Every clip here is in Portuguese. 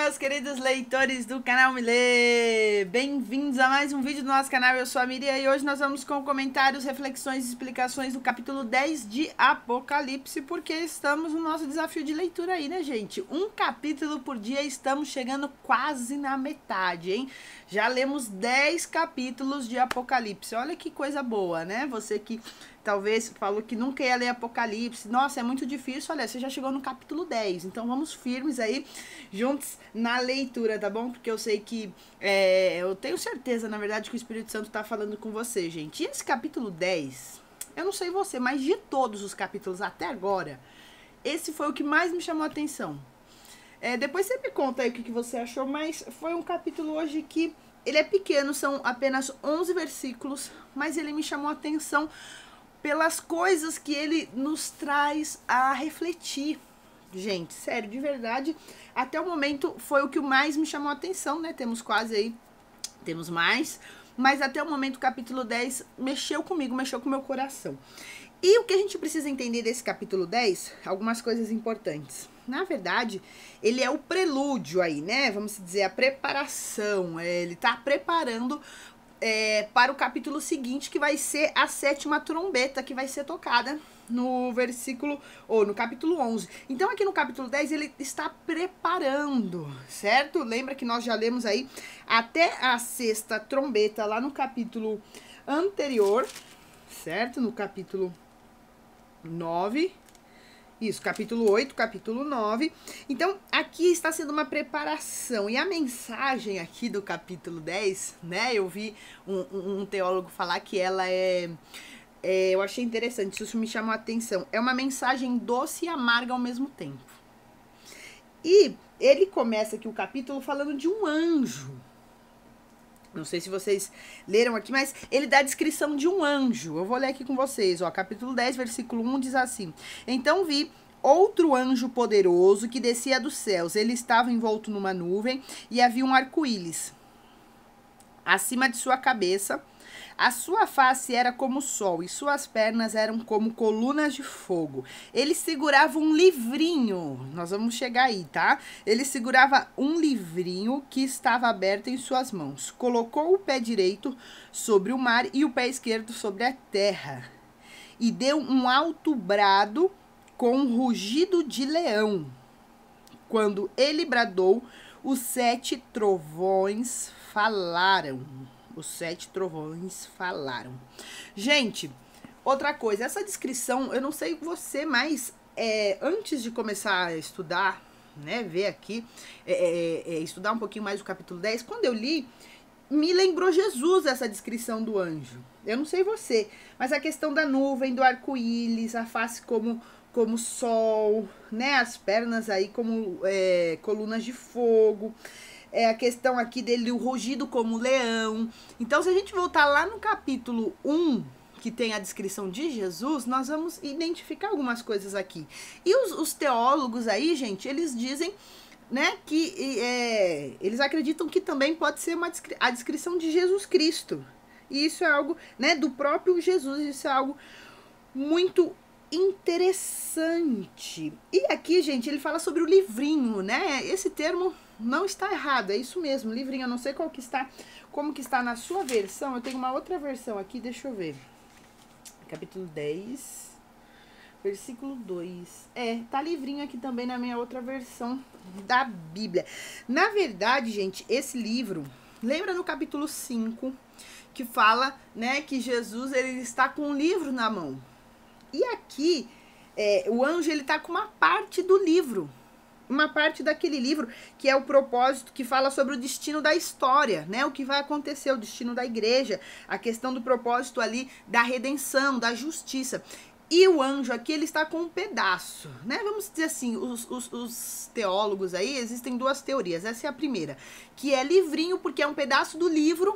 meus queridos leitores do canal Milê! Bem-vindos a mais um vídeo do nosso canal, eu sou a Miriam e hoje nós vamos com comentários, reflexões e explicações do capítulo 10 de Apocalipse, porque estamos no nosso desafio de leitura aí, né, gente? Um capítulo por dia, estamos chegando quase na metade, hein? Já lemos 10 capítulos de Apocalipse, olha que coisa boa, né? Você que talvez falou que nunca ia ler Apocalipse, nossa, é muito difícil, olha, você já chegou no capítulo 10, então vamos firmes aí, juntos na leitura, tá bom? Porque eu sei que, eu tenho certeza, na verdade, que o Espírito Santo tá falando com você, gente. E esse capítulo 10, eu não sei você, mas de todos os capítulos até agora, esse foi o que mais me chamou a atenção. Depois você me conta aí o que você achou, mas foi um capítulo hoje que ele é pequeno, são apenas 11 versículos, mas ele me chamou a atenção pelas coisas que ele nos traz a refletir. Gente, sério, de verdade, até o momento foi o que mais me chamou a atenção, né? Temos quase aí, temos mais, mas até o momento o capítulo 10 mexeu comigo, mexeu com o meu coração. E o que a gente precisa entender desse capítulo 10, algumas coisas importantes. Na verdade, ele é o prelúdio aí, né? Vamos dizer, a preparação. Ele tá preparando para o capítulo seguinte, que vai ser a 7ª trombeta, que vai ser tocada no versículo, ou no capítulo 11. Então, aqui no capítulo 10, ele está preparando, certo? Lembra que nós já lemos aí até a 6ª trombeta, lá no capítulo anterior, certo? No capítulo 9, isso, capítulo 8, capítulo 9. Então, aqui está sendo uma preparação. E a mensagem aqui do capítulo 10, né? Eu vi um teólogo falar que ela eu achei interessante, isso me chamou a atenção. É uma mensagem doce e amarga ao mesmo tempo. E ele começa aqui o capítulo falando de um anjo. Não sei se vocês leram aqui, mas ele dá a descrição de um anjo. Eu vou ler aqui com vocês, ó, capítulo 10, versículo 1 diz assim: Então vi outro anjo poderoso que descia dos céus. Ele estava envolto numa nuvem e havia um arco-íris acima de sua cabeça. A sua face era como o sol e suas pernas eram como colunas de fogo. Ele segurava um livrinho, nós vamos chegar aí, tá? Ele segurava um livrinho que estava aberto em suas mãos. Colocou o pé direito sobre o mar e o pé esquerdo sobre a terra. E deu um alto brado com um rugido de leão. Quando ele bradou, os 7 trovões falaram. Os 7 trovões falaram. Gente, outra coisa, essa descrição, eu não sei você, mas antes de começar a estudar, né, ver aqui, estudar um pouquinho mais o capítulo 10, quando eu li, me lembrou Jesus essa descrição do anjo. Eu não sei você, mas a questão da nuvem, do arco-íris, a face como sol, né, as pernas aí como colunas de fogo. A questão aqui dele, o rugido como leão. Então, se a gente voltar lá no capítulo 1, que tem a descrição de Jesus, nós vamos identificar algumas coisas aqui. E os teólogos aí, gente, eles dizem, né, que eles acreditam que também pode ser a descrição de Jesus Cristo. E isso é algo, né, do próprio Jesus, isso é algo muito interessante. E aqui, gente, ele fala sobre o livrinho, né? Esse termo não está errado, é isso mesmo, livrinho. Eu não sei qual que está, como que está na sua versão. Eu tenho uma outra versão aqui, deixa eu ver. Capítulo 10, versículo 2. Tá livrinho aqui também na minha outra versão da Bíblia. Na verdade, gente, esse livro, lembra no capítulo 5, que fala, né, que Jesus, ele está com um livro na mão. E aqui, o anjo, ele tá com uma parte do livro. Uma parte daquele livro que é o propósito, que fala sobre o destino da história, né? O que vai acontecer, o destino da igreja, a questão do propósito ali da redenção, da justiça. E o anjo aqui, ele está com um pedaço, né? Vamos dizer assim, os teólogos aí, existem 2 teorias. Essa é a primeira, que é livrinho, porque é um pedaço do livro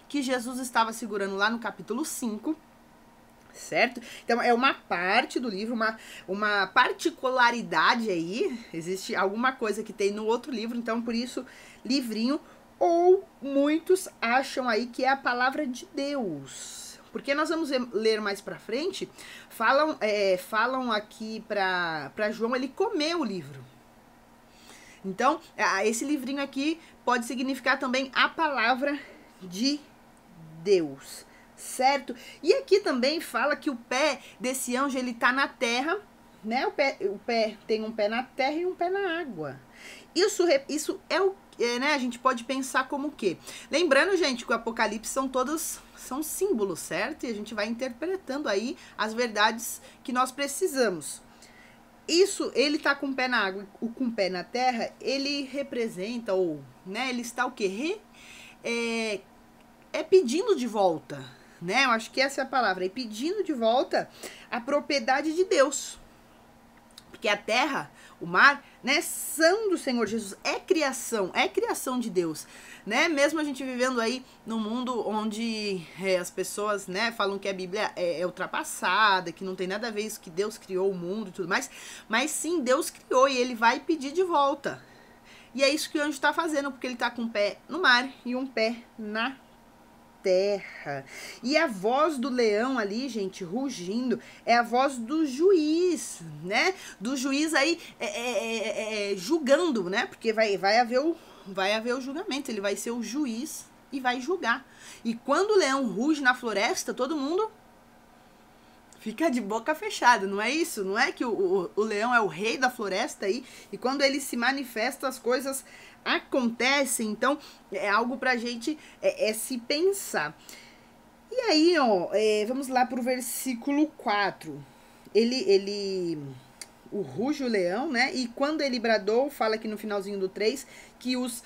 que Jesus estava segurando lá no capítulo 5. Certo? Então, é uma parte do livro, uma particularidade aí, existe alguma coisa que tem no outro livro, então, por isso, livrinho, ou muitos acham aí que é a palavra de Deus. Porque nós vamos ler mais pra frente, falam aqui pra João ele comer o livro. Então, esse livrinho aqui pode significar também a palavra de Deus, certo? E aqui também fala que o pé desse anjo, ele tá na terra, né? O pé tem um pé na terra e um pé na água. Isso é o né? A gente pode pensar como o quê? Lembrando, gente, que o Apocalipse são símbolos, certo? E a gente vai interpretando aí as verdades que nós precisamos. Isso, ele tá com o pé na água e com o pé na terra, ele representa, ou, né, ele está o quê? Pedindo de volta, né? Eu acho que essa é a palavra, pedindo de volta a propriedade de Deus. Porque a terra, o mar, né, são do Senhor Jesus, é criação de Deus, né? Mesmo a gente vivendo aí num mundo onde as pessoas, né, falam que a Bíblia é ultrapassada, que não tem nada a ver isso, que Deus criou o mundo e tudo mais, mas sim, Deus criou e ele vai pedir de volta. E é isso que o anjo está fazendo, porque ele está com um pé no mar e um pé na terra. E a voz do leão ali, gente, rugindo, é a voz do juiz, né? Do juiz aí julgando, né? Porque vai haver o julgamento, ele vai ser o juiz e vai julgar. E quando o leão ruge na floresta, todo mundo fica de boca fechada, não é isso? Não é que o leão é o rei da floresta aí, e quando ele se manifesta, as coisas acontecem. Então, é algo pra gente se pensar. E aí, ó, vamos lá pro versículo 4. O ruge o leão, né? E quando ele bradou, fala aqui no finalzinho do 3, que os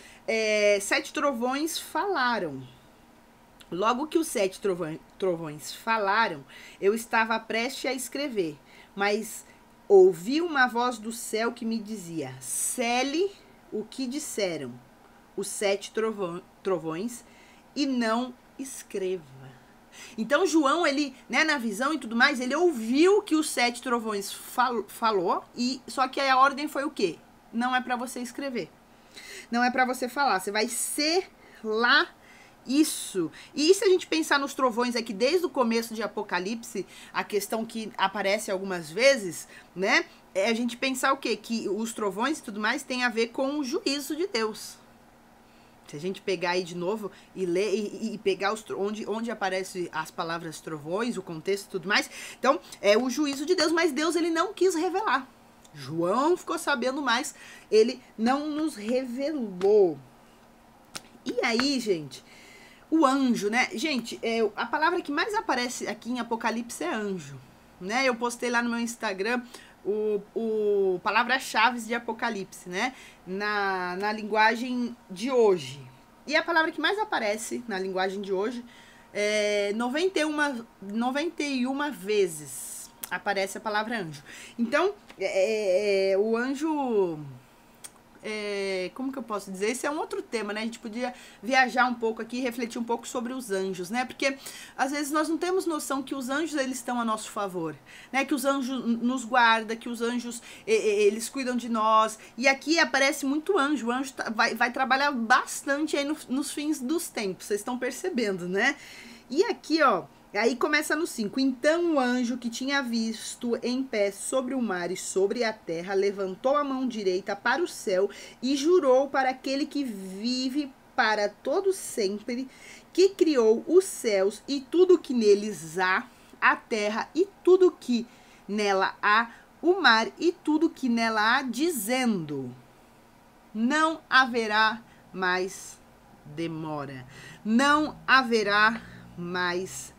7 trovões falaram. Logo que os 7 trovões falaram, eu estava prestes a escrever, mas ouvi uma voz do céu que me dizia: cele o que disseram os 7 trovões e não escreva. Então João, ele, né, na visão e tudo mais, ele ouviu que os 7 trovões falou, e só que a ordem foi o quê? Não é para você escrever, não é para você falar, você vai selar isso. E se a gente pensar nos trovões aqui desde o começo de Apocalipse, a questão que aparece algumas vezes, né? É a gente pensar o quê? Que os trovões e tudo mais tem a ver com o juízo de Deus. Se a gente pegar aí de novo e ler e pegar onde aparecem as palavras trovões, o contexto e tudo mais, então é o juízo de Deus, mas Deus ele não quis revelar. João ficou sabendo mais, ele não nos revelou. E aí, gente, o anjo, né? Gente, a palavra que mais aparece aqui em Apocalipse é anjo, né? Eu postei lá no meu Instagram o palavras-chave de Apocalipse, né? Na linguagem de hoje. E a palavra que mais aparece na linguagem de hoje 91 vezes aparece a palavra anjo. Então, o anjo... como que eu posso dizer? Esse é um outro tema, né? A gente podia viajar um pouco aqui e refletir um pouco sobre os anjos, né? Porque às vezes nós não temos noção que os anjos, eles estão a nosso favor, né? Que os anjos nos guardam, que os anjos, eles cuidam de nós. E aqui aparece muito anjo. O anjo vai trabalhar bastante aí nos fins dos tempos, vocês estão percebendo, né? E aqui, ó, aí começa no 5. Então o anjo que tinha visto em pé sobre o mar e sobre a terra levantou a mão direita para o céu e jurou para aquele que vive para todo sempre, que criou os céus e tudo que neles há, a terra e tudo que nela há, o mar e tudo que nela há, dizendo: não haverá mais demora, não haverá mais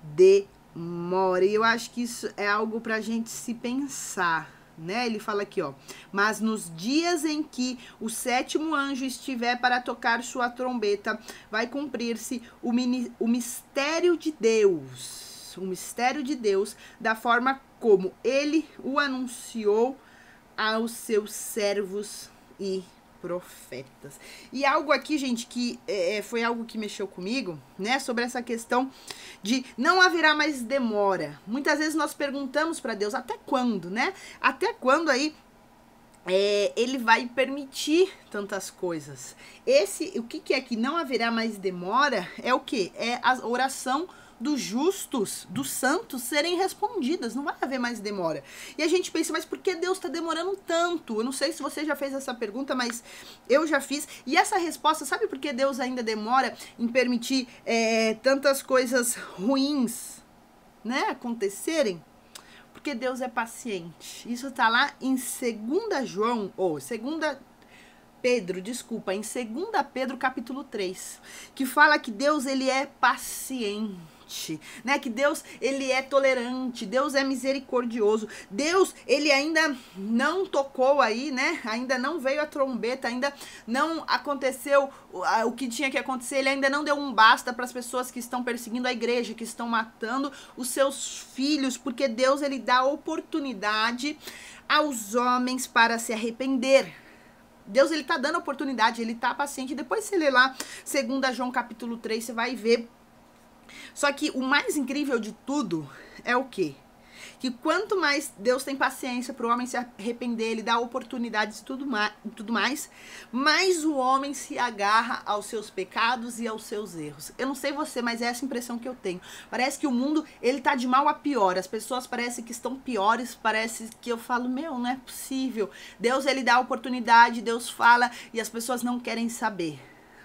demora. E eu acho que isso é algo pra gente se pensar, né? Ele fala aqui, ó: mas nos dias em que o 7º anjo estiver para tocar sua trombeta, vai cumprir-se o mistério de Deus, da forma como ele o anunciou aos seus servos e profetas. E algo aqui, gente, que foi algo que mexeu comigo, né, sobre essa questão de não haverá mais demora. Muitas vezes nós perguntamos para Deus, até quando, né? Até quando aí ele vai permitir tantas coisas? O que é que não haverá mais demora? É o que? É a oração dos justos, dos santos, serem respondidas. Não vai haver mais demora. E a gente pensa, mas por que Deus está demorando tanto? Eu não sei se você já fez essa pergunta, mas eu já fiz. E essa resposta, sabe por que Deus ainda demora em permitir tantas coisas ruins, né, acontecerem? Porque Deus é paciente. Isso está lá em 2 João, ou 2 Pedro, desculpa, em 2 Pedro capítulo 3, que fala que Deus, ele é paciente, né? Que Deus, ele é tolerante, Deus é misericordioso. Deus, ele ainda não tocou aí, né? Ainda não veio a trombeta, ainda não aconteceu o que tinha que acontecer, ele ainda não deu um basta para as pessoas que estão perseguindo a igreja, que estão matando os seus filhos, porque Deus, ele dá oportunidade aos homens para se arrepender. Deus, ele tá dando oportunidade, ele tá paciente. Depois você lê lá 2 João capítulo 3, você vai ver. Só que o mais incrível de tudo é o quê? Que quanto mais Deus tem paciência para o homem se arrepender, ele dá oportunidades e tudo mais, mais o homem se agarra aos seus pecados e aos seus erros. Eu não sei você, mas é essa impressão que eu tenho. Parece que o mundo, ele tá de mal a pior. As pessoas parecem que estão piores, parece que eu falo, meu, não é possível. Deus, ele dá oportunidade, Deus fala e as pessoas não querem saber.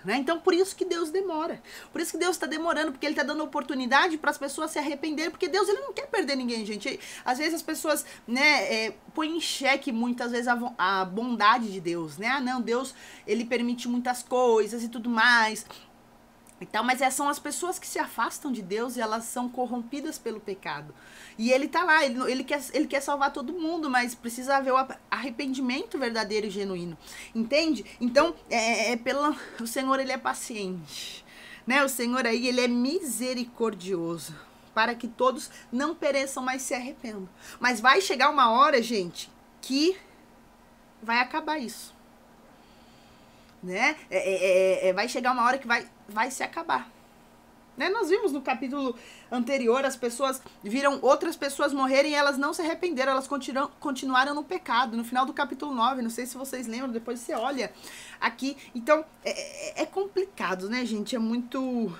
Né? Então, por isso que Deus demora. Por isso que Deus está demorando, porque ele está dando oportunidade para as pessoas se arrependerem, porque Deus, ele não quer perder ninguém, gente. Às vezes as pessoas, né, põem em xeque muitas vezes a bondade de Deus, né? Ah, não, Deus, ele permite muitas coisas e tudo mais. Então, mas são as pessoas que se afastam de Deus e elas são corrompidas pelo pecado. E ele tá lá, ele quer salvar todo mundo, mas precisa haver o arrependimento verdadeiro e genuíno. Entende? Então, o Senhor, ele é paciente. Né? O Senhor aí, ele é misericordioso, para que todos não pereçam, mas se arrependam. Mas vai chegar uma hora, gente, que vai acabar isso. Né? Vai chegar uma hora que vai se acabar. Né? Nós vimos no capítulo anterior, as pessoas viram outras pessoas morrerem e elas não se arrependeram, elas continuaram no pecado. No final do capítulo 9, não sei se vocês lembram, depois você olha aqui. Então, é complicado, né, gente? É muito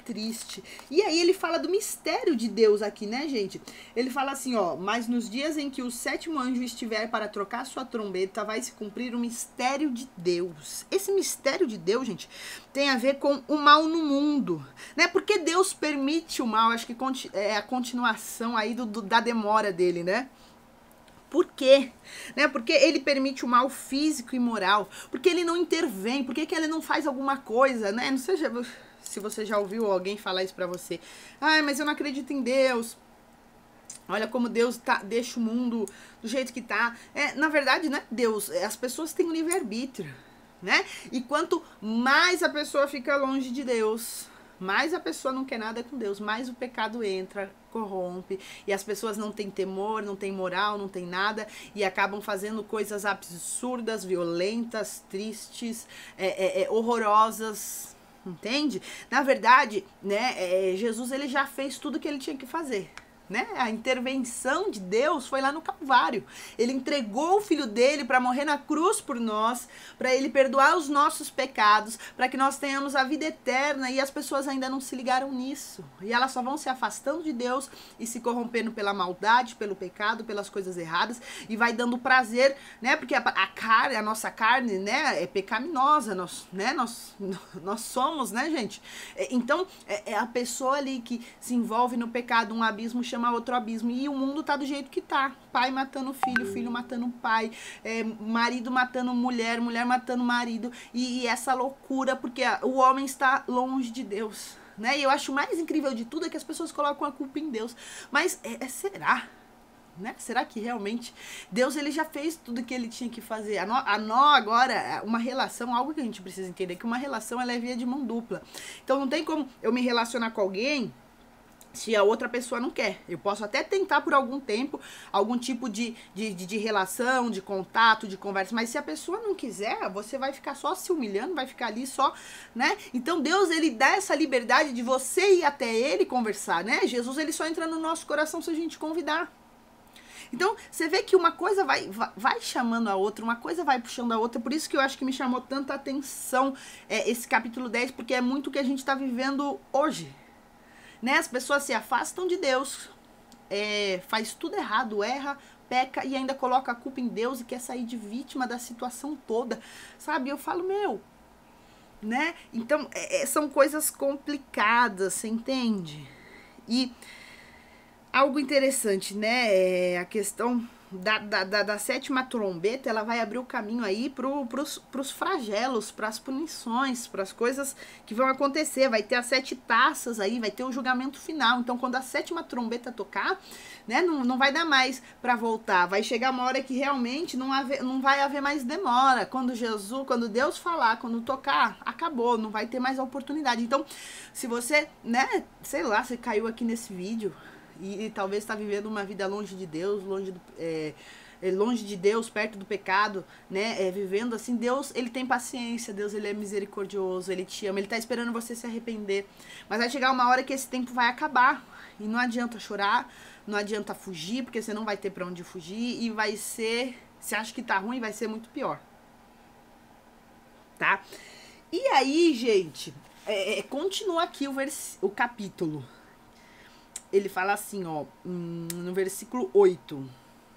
triste. E aí ele fala do mistério de Deus aqui, né, gente? Ele fala assim, ó, mas nos dias em que o 7º anjo estiver para trocar sua trombeta, vai se cumprir o mistério de Deus. Esse mistério de Deus, gente, tem a ver com o mal no mundo, né? Porque Deus permite o mal, acho que é a continuação aí da demora dele, né? Por quê? Né? Porque ele permite o mal físico e moral, porque ele não intervém, porque que ele não faz alguma coisa, né? Não seja... Se você já ouviu alguém falar isso pra você. Ai, mas eu não acredito em Deus. Olha como Deus deixa o mundo do jeito que tá. Na verdade, né, Deus, as pessoas têm um livre-arbítrio, né? E quanto mais a pessoa fica longe de Deus, mais a pessoa não quer nada com Deus, mais o pecado entra, corrompe, e as pessoas não têm temor, não têm moral, não têm nada, e acabam fazendo coisas absurdas, violentas, tristes, horrorosas. Entende? Na verdade, né, Jesus, ele já fez tudo que ele tinha que fazer. Né? A intervenção de Deus foi lá no Calvário. Ele entregou o filho dele para morrer na cruz por nós, para ele perdoar os nossos pecados, para que nós tenhamos a vida eterna, e as pessoas ainda não se ligaram nisso. E elas só vão se afastando de Deus e se corrompendo pela maldade, pelo pecado, pelas coisas erradas, e vai dando prazer, né? Porque a nossa carne, né, é pecaminosa, nós somos, né, gente? Então, a pessoa ali que se envolve no pecado, um abismo chama outro abismo, e o mundo tá do jeito que tá, pai matando filho, filho matando pai, marido matando mulher, mulher matando marido, e essa loucura, porque o homem está longe de Deus, né? E eu acho mais incrível de tudo é que as pessoas colocam a culpa em Deus, mas será? Né? Será que realmente Deus, ele já fez tudo que ele tinha que fazer? A nó agora, uma relação, algo que a gente precisa entender, que uma relação, ela é via de mão dupla. Então não tem como eu me relacionar com alguém se a outra pessoa não quer. Eu posso até tentar por algum tempo, algum tipo de relação, de contato, de conversa, mas se a pessoa não quiser, você vai ficar só se humilhando, vai ficar ali só, né? Então Deus, ele dá essa liberdade de você ir até ele conversar, né? Jesus, ele só entra no nosso coração se a gente convidar. Então, você vê que uma coisa vai chamando a outra, uma coisa vai puxando a outra, por isso que eu acho que me chamou tanta atenção esse capítulo 10, porque é muito o que a gente está vivendo hoje. né? As pessoas se afastam de Deus, faz tudo errado, erra, peca e ainda coloca a culpa em Deus e quer sair de vítima da situação toda, sabe? Eu falo, meu, né? Então, são coisas complicadas, você entende? E algo interessante, né? A questão da sétima trombeta, ela vai abrir o caminho aí pros flagelos, pras punições, pras coisas que vão acontecer. Vai ter as 7 taças aí, vai ter o julgamento final. Então, quando a sétima trombeta tocar, né, não vai dar mais para voltar. Vai chegar uma hora que realmente não vai haver mais demora. Quando Deus falar, quando tocar, acabou, não vai ter mais a oportunidade. Então, se você, né, sei lá, você caiu aqui nesse vídeo e talvez está vivendo uma vida longe de Deus, longe de Deus, perto do pecado, né, vivendo assim, Deus, ele tem paciência, Deus, ele é misericordioso, ele te ama, ele tá esperando você se arrepender, mas vai chegar uma hora que esse tempo vai acabar, e não adianta chorar, não adianta fugir, porque você não vai ter pra onde fugir, e vai ser, você acha que tá ruim, vai ser muito pior, tá? E aí, gente, continua aqui o capítulo. Ele fala assim, ó, no versículo 8.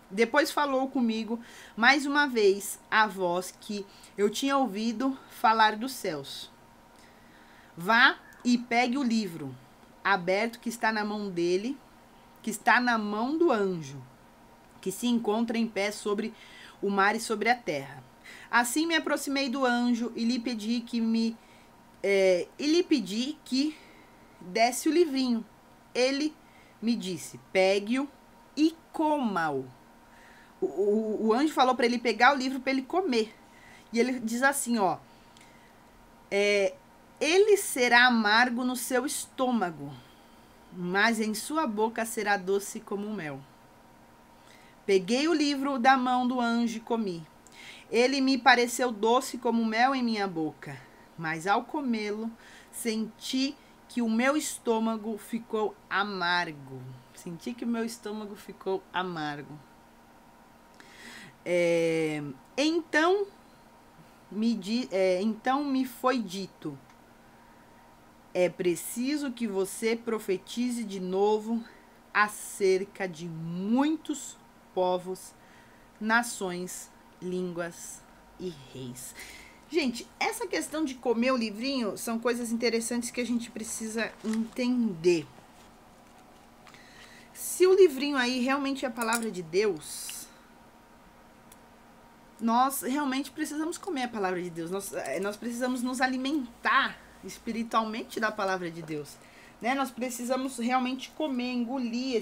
Depois falou comigo mais uma vez a voz que eu tinha ouvido falar dos céus. Vá e pegue o livro aberto que está na mão dele, que está na mão do anjo, que se encontra em pé sobre o mar e sobre a terra. Assim me aproximei do anjo e lhe pedi que desse o livrinho. Ele me disse, pegue-o e coma-o. O anjo falou para ele pegar o livro para ele comer. E ele diz assim, ó, ele será amargo no seu estômago, mas em sua boca será doce como mel. Peguei o livro da mão do anjo e comi. Ele me pareceu doce como mel em minha boca, mas ao comê-lo senti que o meu estômago ficou amargo. Senti que o meu estômago ficou amargo. Então me foi dito, é preciso que você profetize de novo acerca de muitos povos, nações, línguas e reis. Gente, essa questão de comer o livrinho são coisas interessantes que a gente precisa entender. Se o livrinho aí realmente é a palavra de Deus, nós realmente precisamos comer a palavra de Deus. Nós precisamos nos alimentar espiritualmente da palavra de Deus, né? Nós precisamos realmente comer, engolir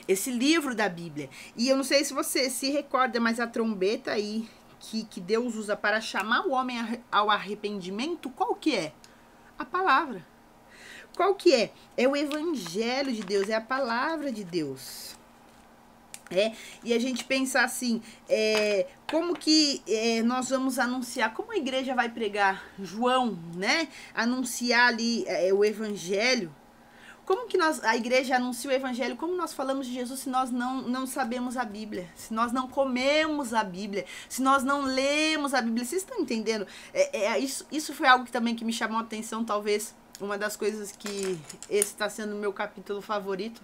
esse livro da Bíblia. E eu não sei se você se recorda, mas a trombeta aí que Deus usa para chamar o homem ao arrependimento, qual que é? A palavra. Qual que é? É o evangelho de Deus, é a palavra de Deus. E a gente pensa assim, como que nós vamos anunciar, como a igreja vai pregar João, né? Anunciar ali o evangelho. Como que a igreja anuncia o evangelho? Como nós falamos de Jesus se nós não sabemos a Bíblia? Se nós não comemos a Bíblia? Se nós não lemos a Bíblia? Vocês estão entendendo? Isso foi algo que também que me chamou a atenção, talvez uma das coisas que esse está sendo o meu capítulo favorito.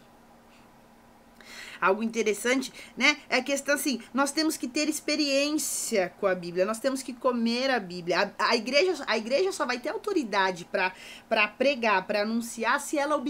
Algo interessante, né? É a questão assim, nós temos que ter experiência com a Bíblia, nós temos que comer a Bíblia. A igreja só vai ter autoridade para pregar, para anunciar, se ela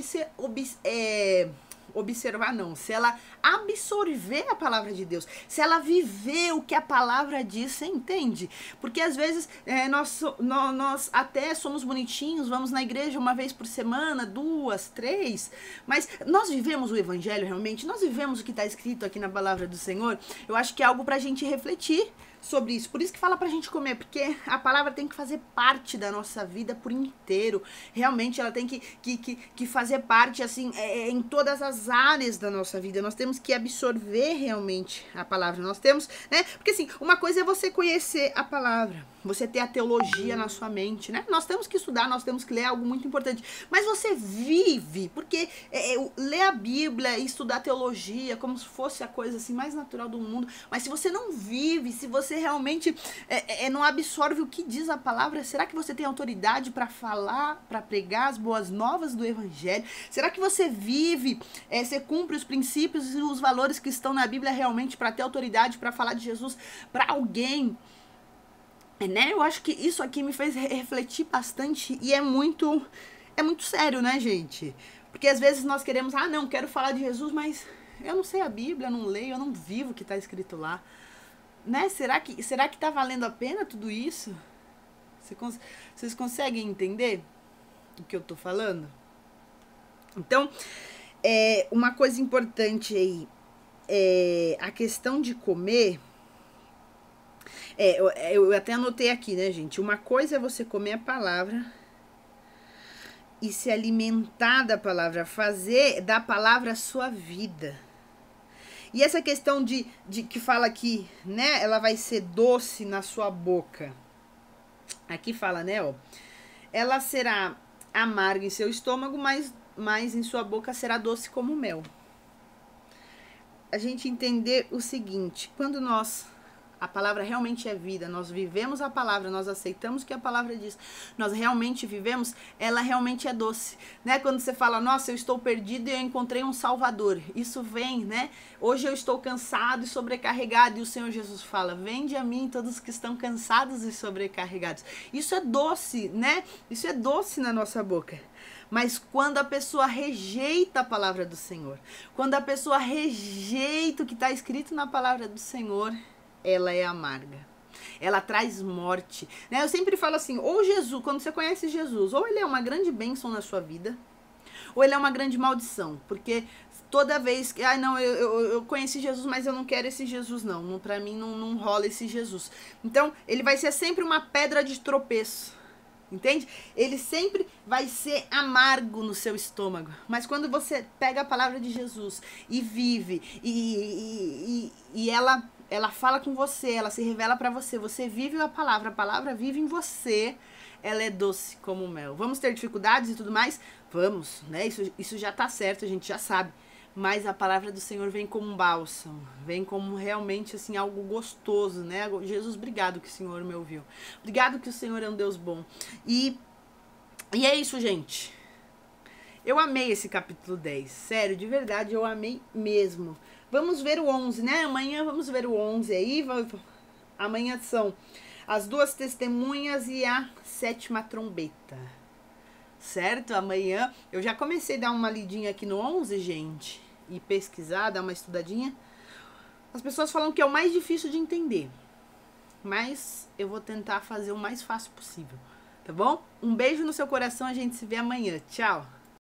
se ela absorver a palavra de Deus, se ela viver o que a palavra diz, você entende? Porque às vezes nós até somos bonitinhos, vamos na igreja uma vez por semana, 2, 3, mas nós vivemos o evangelho realmente? Nós vivemos o que está escrito aqui na palavra do Senhor? Eu acho que é algo pra gente refletir sobre isso. Por isso que fala pra gente comer, porque a palavra tem que fazer parte da nossa vida por inteiro. Realmente ela tem que fazer parte, assim, em todas as áreas da nossa vida. Nós temos que absorver realmente a palavra. Nós temos, né? Porque assim, uma coisa é você conhecer a palavra, você ter a teologia na sua mente, né? Nós temos que estudar, nós temos que ler, algo muito importante. Mas você vive, porque ler a Bíblia e estudar teologia como se fosse a coisa assim mais natural do mundo. Mas se você não vive, se você você realmente não absorve o que diz a palavra? Será que você tem autoridade para falar, para pregar as boas novas do evangelho? Será que você vive, você cumpre os princípios e os valores que estão na Bíblia realmente para ter autoridade para falar de Jesus para alguém? Né? Eu acho que isso aqui me fez refletir bastante e é muito sério, né, gente? Porque às vezes nós queremos, não, quero falar de Jesus, mas eu não sei a Bíblia, eu não leio, eu não vivo o que está escrito lá. Né? Será que tá valendo a pena tudo isso? Vocês conseguem entender o que eu tô falando? Então, uma coisa importante aí, a questão de comer. Eu até anotei aqui, né, gente? Uma coisa é você comer a palavra e se alimentar da palavra, fazer da palavra a sua vida. E essa questão de que fala aqui, né? Ela vai ser doce na sua boca. Aqui fala, né, ó. Ela será amarga em seu estômago, mas em sua boca será doce como mel. A gente entender o seguinte, quando a palavra realmente é vida, nós vivemos a palavra, nós aceitamos o que a palavra diz, nós realmente vivemos, ela realmente é doce, né? Quando você fala, nossa, eu estou perdido e eu encontrei um Salvador, isso vem, né? Hoje eu estou cansado e sobrecarregado, e o Senhor Jesus fala, vinde a mim todos que estão cansados e sobrecarregados. Isso é doce, né? Isso é doce na nossa boca. Mas quando a pessoa rejeita a palavra do Senhor, quando a pessoa rejeita o que está escrito na palavra do Senhor, ela é amarga. Ela traz morte. Né? Eu sempre falo assim, ou Jesus, quando você conhece Jesus, ou ele é uma grande bênção na sua vida, ou ele é uma grande maldição. Porque toda vez que, não, eu conheci Jesus, mas eu não quero esse Jesus, não. Pra mim não rola esse Jesus. Então, ele vai ser sempre uma pedra de tropeço. Entende? Ele sempre vai ser amargo no seu estômago. Mas quando você pega a palavra de Jesus e vive, e ela fala com você, ela se revela para você, você vive a palavra vive em você, ela é doce como mel. Vamos ter dificuldades e tudo mais? Vamos, né? Isso já tá certo, a gente já sabe. Mas a palavra do Senhor vem como um bálsamo, vem como realmente assim algo gostoso, né? Jesus, obrigado que o Senhor me ouviu. Obrigado que o Senhor é um Deus bom. E é isso, gente. Eu amei esse capítulo 10. Sério, de verdade, eu amei mesmo. Vamos ver o 11, né? Amanhã vamos ver o 11 aí. Amanhã são as 2 testemunhas e a 7ª trombeta. Certo? Amanhã eu já comecei a dar uma lidinha aqui no 11, gente. E pesquisar, dar uma estudadinha. As pessoas falam que é o mais difícil de entender. Mas eu vou tentar fazer o mais fácil possível. Tá bom? Um beijo no seu coração. A gente se vê amanhã. Tchau!